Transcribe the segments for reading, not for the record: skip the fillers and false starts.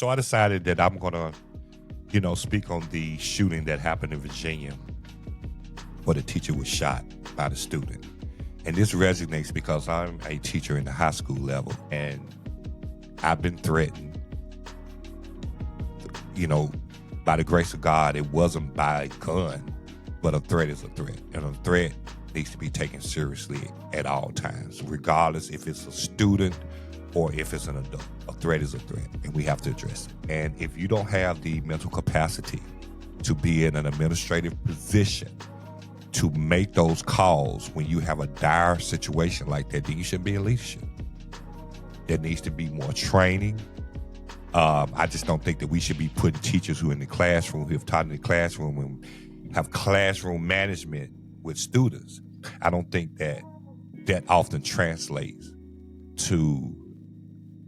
So I decided that I'm going to, speak on the shooting that happened in Virginia where the teacher was shot by the student. And this resonates because I'm a teacher in the high school level and I've been threatened, by the grace of God. It wasn't by gun, but a threat is a threat. And a threat needs to be taken seriously at all times, regardless if it's a student or if it's an adult. A threat is a threat, and we have to address it. And if you don't have the mental capacity to be in an administrative position to make those calls when you have a dire situation like that, then you shouldn't be in leadership. There needs to be more training. I just don't think that we should be putting teachers who are in the classroom, who have taught in the classroom and have classroom management with students. I don't think that often translates to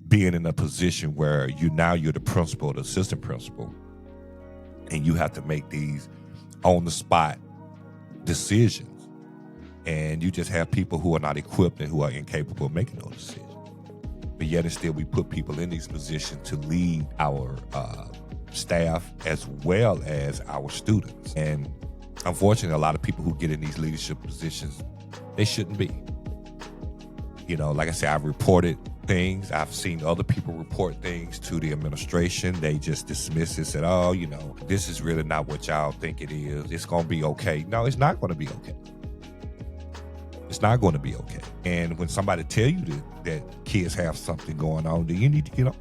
being in a position where you're the principal or the assistant principal, and you have to make these on-the-spot decisions. And you just have people who are not equipped and who are incapable of making those decisions. But yet and still we put people in these positions to lead our staff as well as our students. And unfortunately, a lot of people who get in these leadership positions, they shouldn't be. Like I said, I've reported things. I've seen other people report things to the administration. They just dismiss it, said, oh, this is really not what y'all think it is. It's going to be okay. No, it's not going to be okay. It's not going to be okay. And when somebody tell you that kids have something going on, then you need to get on.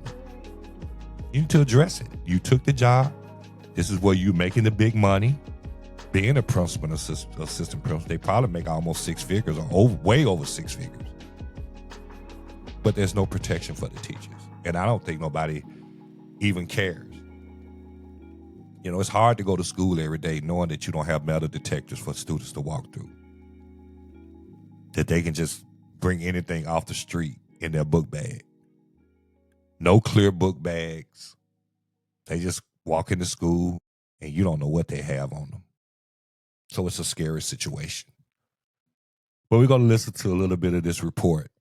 You need to address it. You took the job. This is where you're making the big money. Being a principal and assistant principal, they probably make almost six figures or way over six figures. But there's no protection for the teachers. And I don't think nobody even cares. It's hard to go to school every day knowing that you don't have metal detectors for students to walk through. That they can just bring anything off the street in their book bag. No clear book bags. They just walk into school and you don't know what they have on them. So it's a scary situation. But we're going to listen to a little bit of this report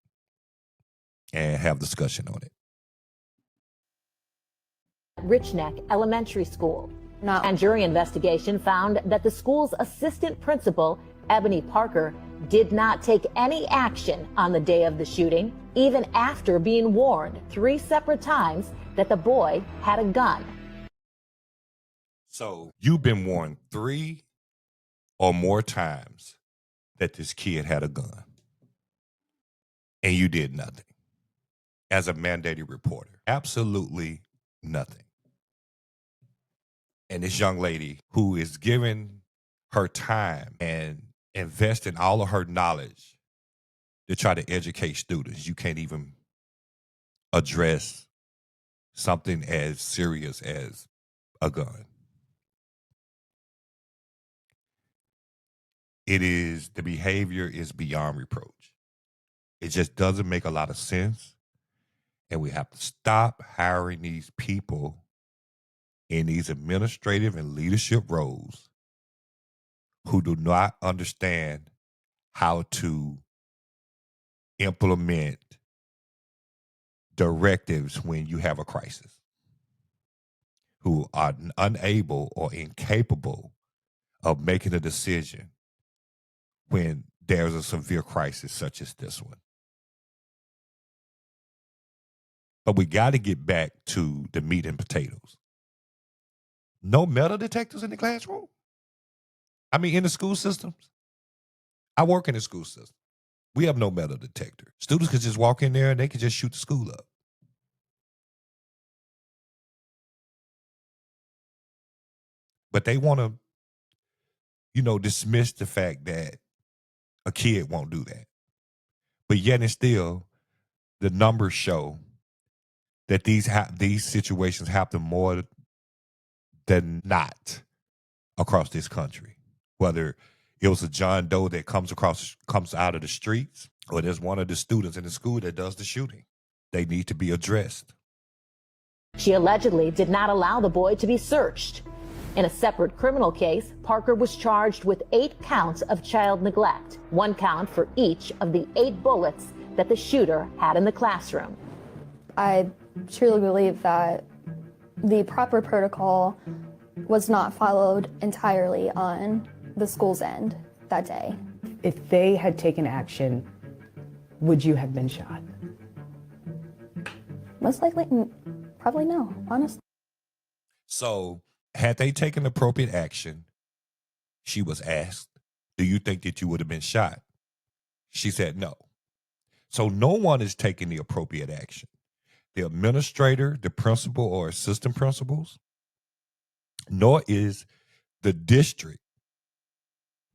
and have discussion on it. Rich Neck Elementary School. And jury investigation found that the school's assistant principal, Ebony Parker, did not take any action on the day of the shooting, even after being warned 3 separate times that the boy had a gun. So you've been warned 3 or more times that this kid had a gun, and you did nothing. As a mandated reporter, absolutely nothing. And this young lady who is giving her time and investing all of her knowledge to try to educate students, you can't even address something as serious as a gun. The behavior is beyond reproach. It just doesn't make a lot of sense. And we have to stop hiring these people in these administrative and leadership roles who do not understand how to implement directives when you have a crisis, who are unable or incapable of making a decision when there's a severe crisis such as this one. But we got to get back to the meat and potatoes. No metal detectors in the classroom? I mean, in the school systems? I work in the school system. We have no metal detector. Students could just walk in there and they could just shoot the school up. But they want to, dismiss the fact that a kid won't do that. But yet and still, the numbers show that these situations happen more than not across this country. Whether it was a John Doe that comes out of the streets, or there's one of the students in the school that does the shooting. They need to be addressed. She allegedly did not allow the boy to be searched. In a separate criminal case, Parker was charged with 8 counts of child neglect, 1 count for each of the 8 bullets that the shooter had in the classroom. I truly believe that The proper protocol was not followed entirely on the school's end that day. If they had taken action, would you have been shot? Most likely, probably no, honestly. So, had they taken appropriate action, she was asked, do you think that you would have been shot? She said no. So, no one is taking the appropriate action. The administrator, the principal, or assistant principals, nor is the district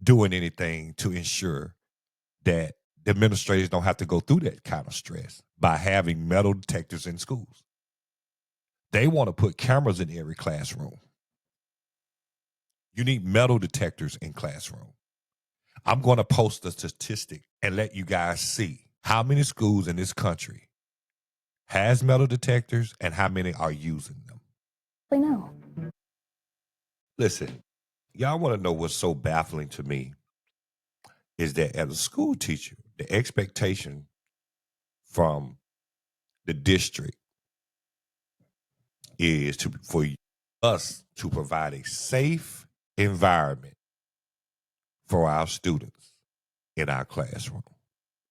doing anything to ensure that the administrators don't have to go through that kind of stress by having metal detectors in schools. They want to put cameras in every classroom. You need metal detectors in classroom. I'm going to post a statistic and let you guys see how many schools in this country has metal detectors and how many are using them. I know. Listen, y'all want to know what's so baffling to me is that as a school teacher, the expectation from the district is for us to provide a safe environment for our students in our classroom.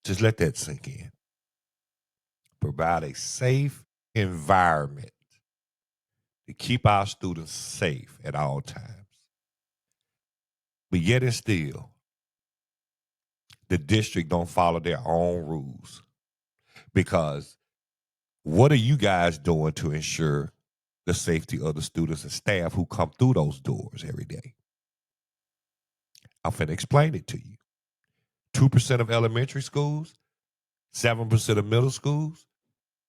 Just let that sink in. Provide a safe environment to keep our students safe at all times. But yet and still, the district don't follow their own rules. Because what are you guys doing to ensure the safety of the students and staff who come through those doors every day? I'm finna explain it to you. 2% of elementary schools, 7% of middle schools,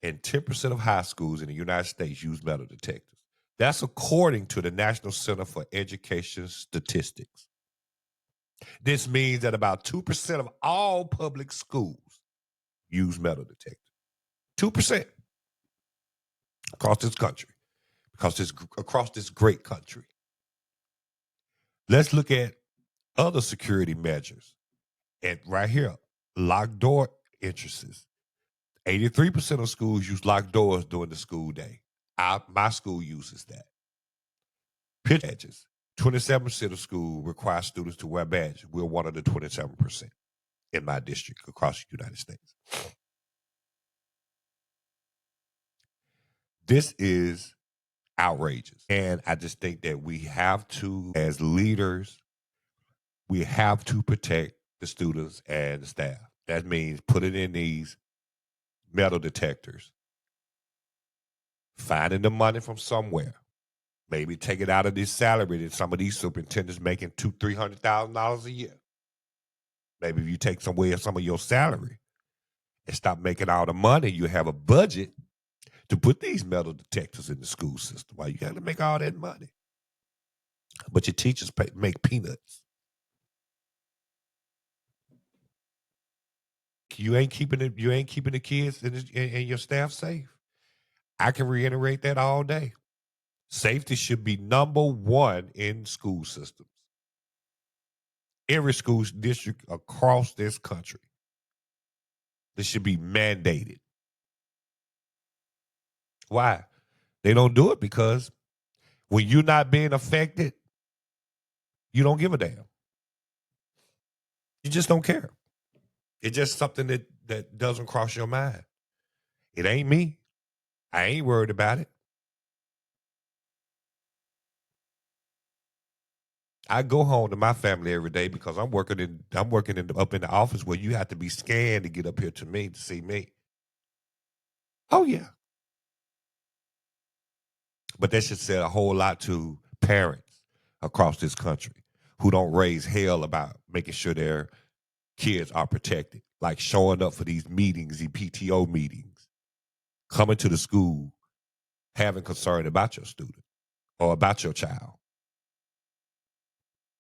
and 10% of high schools in the United States use metal detectors. That's according to the National Center for Education Statistics. This means that about 2% of all public schools use metal detectors. 2% across this country, across this great country. Let's look at other security measures. And right here, locked door entrances. 83% of schools use locked doors during the school day. My school uses that. Pitch badges. 27% of schools require students to wear badges. We're one of the 27% in my district across the United States. This is outrageous. And I just think that we have to, as leaders, we have to protect the students and the staff. That means putting in these metal detectors, finding the money from somewhere. Maybe take it out of this salary that some of these superintendents making $200,000-$300,000 a year. Maybe if you take some of your salary and stop making all the money, you have a budget to put these metal detectors in the school system. Why you got to make all that money? But your teachers make peanuts. You ain't keeping the kids and your staff safe. I can reiterate that all day. Safety should be number one in school systems. Every school district across this country. This should be mandated. Why? They don't do it because when you're not being affected, you don't give a damn. You just don't care. It's just something that doesn't cross your mind. It ain't me. I ain't worried about it. I go home to my family every day because I'm working up in the office where you have to be scanned to get up here to me to see me. Oh yeah. But that should say a whole lot to parents across this country who don't raise hell about making sure their kids are protected, like showing up for these meetings, these PTO meetings, coming to the school, having concern about your student or about your child.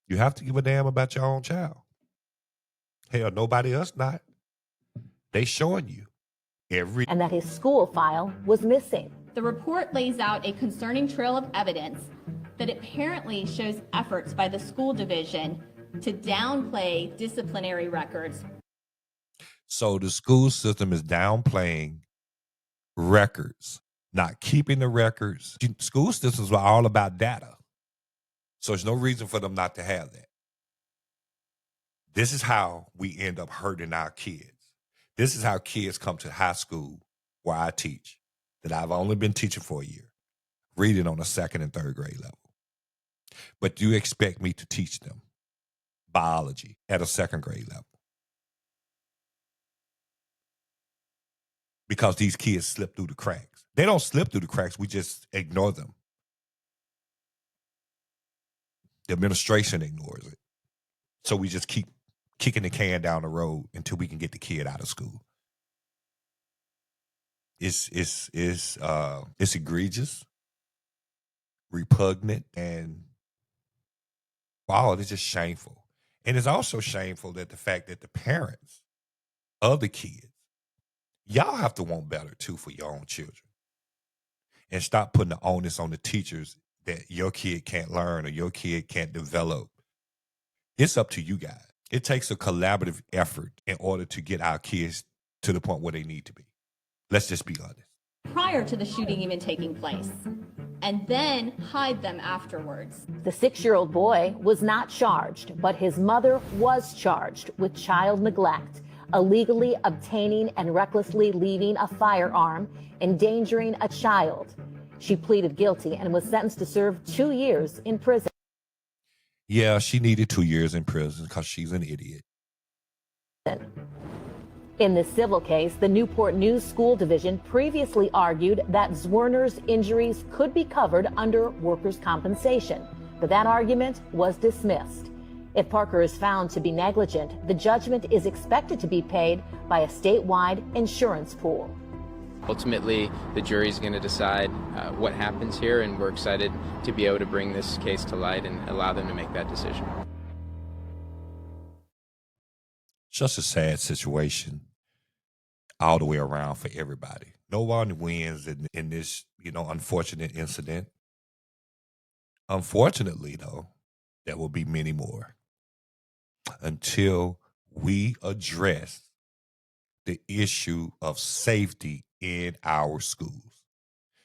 You have to give a damn about your own child. Hell, nobody else not. They showing you every. And that his school file was missing. The report lays out a concerning trail of evidence that apparently shows efforts by the school division to downplay disciplinary records. So the school system is downplaying records, not keeping the records. School systems are all about data. So there's no reason for them not to have that. This is how we end up hurting our kids. This is how kids come to high school where I teach, that I've only been teaching for a year, reading on a second and third grade level. But you expect me to teach them biology at a second grade level. Because these kids slip through the cracks. They don't slip through the cracks, we just ignore them. The administration ignores it. So we just keep kicking the can down the road until we can get the kid out of school. It's egregious, repugnant, and wow, it's just shameful. And it's also shameful that the fact that the parents of the kids, y'all have to want better too for your own children. And stop putting the onus on the teachers that your kid can't learn or your kid can't develop. It's up to you guys. It takes a collaborative effort in order to get our kids to the point where they need to be. Let's just be honest. Prior to the shooting even taking place, and then hide them afterwards. The 6-year-old boy was not charged, but his mother was charged with child neglect, illegally obtaining and recklessly leaving a firearm, endangering a child. She pleaded guilty and was sentenced to serve 2 years in prison. Yeah, she needed 2 years in prison because she's an idiot. In this civil case, the Newport News School Division previously argued that Zwerner's injuries could be covered under workers' compensation, but that argument was dismissed. If Parker is found to be negligent, the judgment is expected to be paid by a statewide insurance pool. Ultimately, the jury is going to decide what happens here, and we're excited to be able to bring this case to light and allow them to make that decision. Just a sad situation all the way around for everybody. No one wins in this, unfortunate incident. Unfortunately, though, there will be many more until we address the issue of safety in our schools.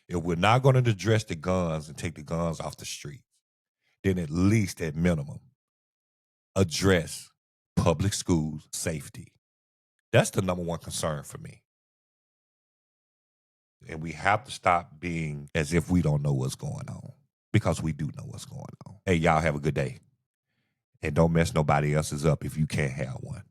If we're not going to address the guns and take the guns off the streets, then at least at minimum, address public schools safety. That's the number one concern for me. And we have to stop being as if we don't know what's going on, because we do know what's going on. Hey, y'all have a good day. And don't mess nobody else's up if you can't have one.